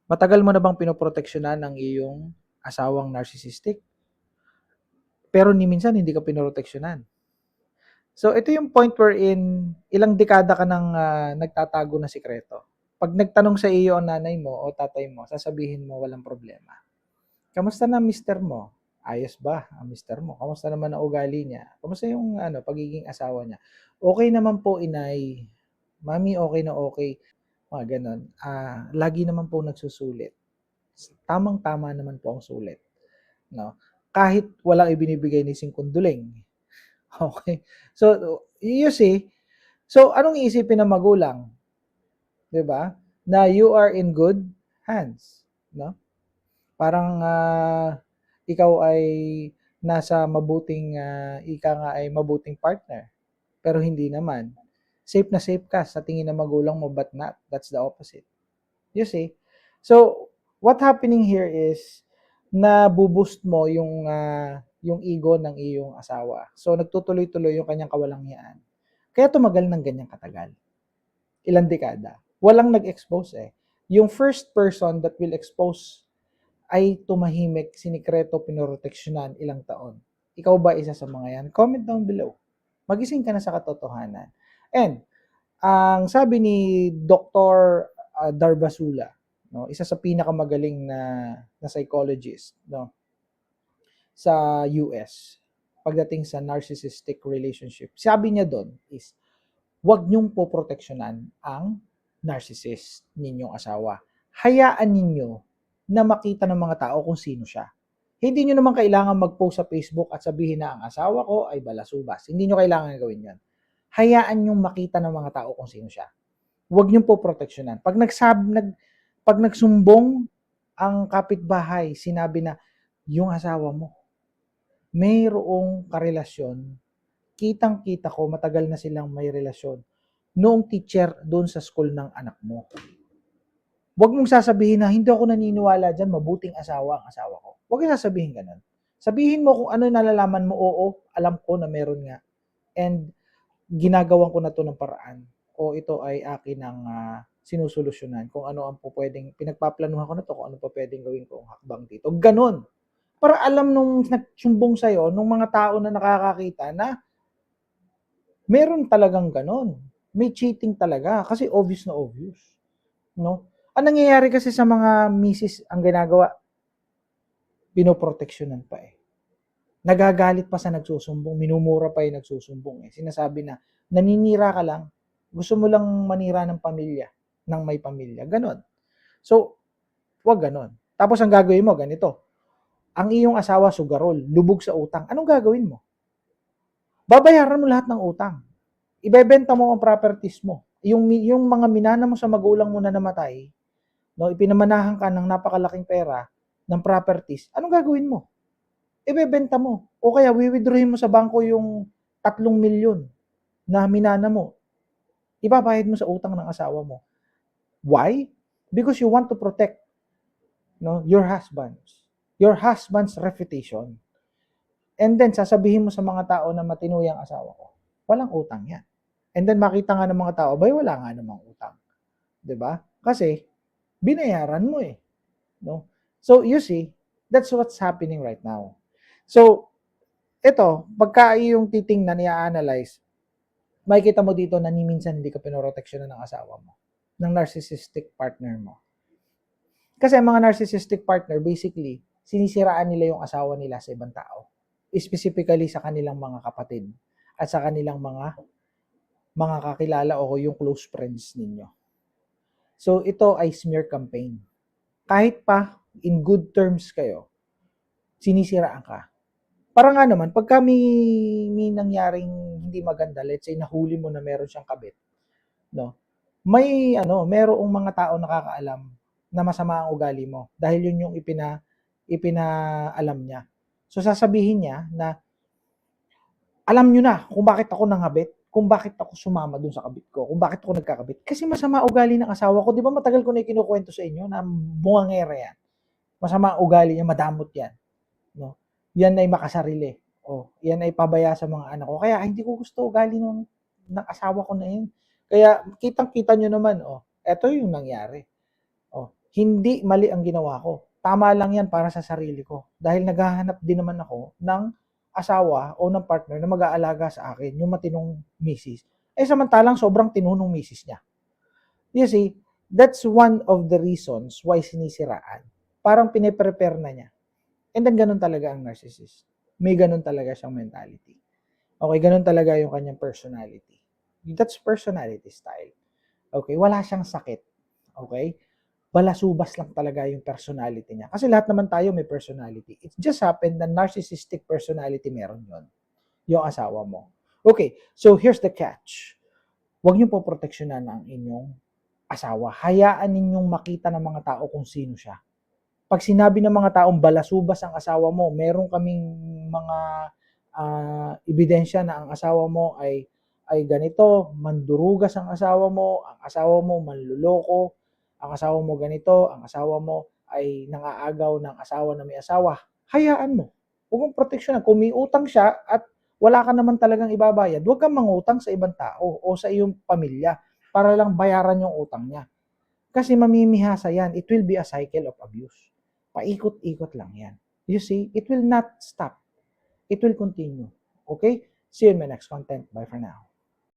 Matagal mo na bang pinoproteksyonan ang iyong asawang narcissistic? Pero ni minsan hindi ka pinoproteksyonan. So ito yung point wherein ilang dekada ka nang nagtatago ng sikreto. Pag nagtanong sa iyo ang nanay mo o tatay mo, sasabihin mo walang problema. Kamusta na mister mo? Ayos ba ang mister mo? Kamusta naman ang ugali niya? Kamusta yung pagiging asawa niya? Okay naman po, inay. Mami, okay na okay. Mga ganon. Lagi naman po nagsusulit. Tamang-tama naman po ang sulit. No? Kahit walang ibinibigay ni singkunduling. Okay? So, you see, so anong iisipin ng magulang? 'Di ba? Na you are in good hands, no? Parang ikaw ay nasa mabuting ika nga ay mabuting partner. Pero hindi naman. Safe na safe ka sa tingin ng magulang mo, but not. That's the opposite. You see? So, what happening here is na boost mo yung ego ng iyong asawa. So, nagtutuloy-tuloy yung kanyang kawalangyaan. Kaya tumagal ng ganyang katagal. Ilang dekada. Walang nag-expose eh. Yung first person that will expose ay tumahimik, sinikreto, pinoroteksyonan ilang taon. Ikaw ba isa sa mga yan? Comment down below. Magising ka na sa katotohanan. And, ang sabi ni Dr. Darbasula, no, isa sa pinakamagaling na psychologist, no, sa US, pagdating sa narcissistic relationship. Sabi niya doon is, huwag niyong poproteksyonan ang narcissist ninyong asawa. Hayaan ninyo na makita ng mga tao kung sino siya. Hindi nyo naman kailangan mag-post sa Facebook at sabihin na ang asawa ko ay balasubas. Hindi nyo kailangan gawin yan. Hayaan nyong makita ng mga tao kung sino siya. Huwag nyong poproteksyonan. Pag nagsumbong ang kapitbahay, sinabi na, yung asawa mo, mayroong karelasyon, kitang-kita ko, matagal na silang may relasyon, noong teacher doon sa school ng anak mo. Huwag mong sasabihin na, hindi ako naniniwala dyan, mabuting asawa ang asawa ko. Huwag mong sasabihin ganun. Sabihin mo kung ano nalalaman mo, oo, alam ko na meron nga. And ginagawan ko na to ng paraan. O ito ay akin ang sinusolusyonan. Kung ano ang po pwedeng, pinagpaplanuhan ko na to, kung ano pa pwedeng gawin ko ang hakbang dito. Ganon. Para alam nung nagsumbong sa'yo, nung mga tao na nakakakita na meron talagang ganon. May cheating talaga kasi obvious na obvious. No? Ang nangyayari kasi sa mga misis ang ginagawa, pinoproteksyonan pa eh. Nagagalit pa sa nagsusumbong, minumura pa yung nagsusumbong eh. Sinasabi na, naninira ka lang, gusto mo lang manira ng pamilya, ng may pamilya. Ganon. So, wag ganon. Tapos ang gagawin mo, ganito. Ang iyong asawa sugarol, lubog sa utang. Anong gagawin mo? Babayaran mo lahat ng utang. Ibebenta mo ang properties mo. Yung mga minana mo sa magulang mo na namatay, no, ipinamanahan ka ng napakalaking pera ng properties, anong gagawin mo? Ibebenta mo. O kaya wiwithdrawin mo sa bangko yung 3 milyon na minana mo. Ibabayad mo sa utang ng asawa mo. Why? Because you want to protect, no, your husband's reputation. And then sasabihin mo sa mga tao na matino yung asawa ko, walang utang yan. And then makita nga ng mga tao, bay, wala nga namang utang. 'Di ba? Kasi binayaran mo eh, no? So you see, that's what's happening right now. So ito, pagka yung titingnan, i-analyze, makikita mo dito na ni minsan hindi ka pinoroteksyonan ng asawa mo, ng narcissistic partner mo. Kasi ang mga narcissistic partner, basically, sinisiraan nila yung asawa nila sa ibang tao. Specifically sa kanilang mga kapatid at sa kanilang mga kakilala o yung close friends ninyo. So ito ay smear campaign. Kahit pa in good terms kayo, sinisiraan ka. Para nga naman, pagka may nangyaring hindi maganda, let's say nahuli mo na meron siyang kabit, no? Merong mga tao nakakaalam na masama ang ugali mo dahil yun yung ipinaalam niya. So sasabihin niya na alam niyo na kung bakit ako nangabit, kung bakit ako sumama dun sa kabit ko, kung bakit ako nagkakabit. Kasi masama ugali ng asawa ko. Di ba matagal ko na ikinukwento sa inyo na bungangera yan. Masama ugali niya, madamot yan. No? Yan ay makasarili. Yan ay pabaya sa mga anak ko. Kaya hindi ko gusto ugali ng asawa ko na yun. Kaya kitang-kita nyo naman, eto yung nangyari. Hindi mali ang ginawa ko. Tama lang yan para sa sarili ko. Dahil naghahanap din naman ako ng asawa o ng partner na mag-aalaga sa akin, yung matinong misis. Eh samantalang sobrang tinunong misis niya. You see, that's one of the reasons why sinisiraan. Parang pine-prepare na niya. And then ganun talaga ang narcissist. May ganun talaga siyang mentality. Okay, ganun talaga yung kanyang personality. That's personality style. Okay, wala siyang sakit. Okay? Balasubas lang talaga yung personality niya. Kasi lahat naman tayo may personality. It just happened na narcissistic personality meron yon, yung asawa mo. Okay, so here's the catch. Huwag niyo po proteksyonan ang inyong asawa. Hayaan ninyong makita ng mga tao kung sino siya. Pag sinabi ng mga taong balasubas ang asawa mo, meron kaming mga ebidensya na ang asawa mo ay ganito, mandurugas ang asawa mo, ang asawa mo manluloko, ang asawa mo ganito, ang asawa mo ay nangaagaw ng asawa na may asawa. Hayaan mo. Huwag mong proteksyonan. Kung may utang siya at wala ka naman talagang ibabayad, huwag kang mangutang sa ibang tao o sa iyong pamilya para lang bayaran yung utang niya. Kasi mamimihasa yan. It will be a cycle of abuse. Paikot-ikot lang yan. You see, it will not stop. It will continue. Okay? See you in my next content. Bye for now.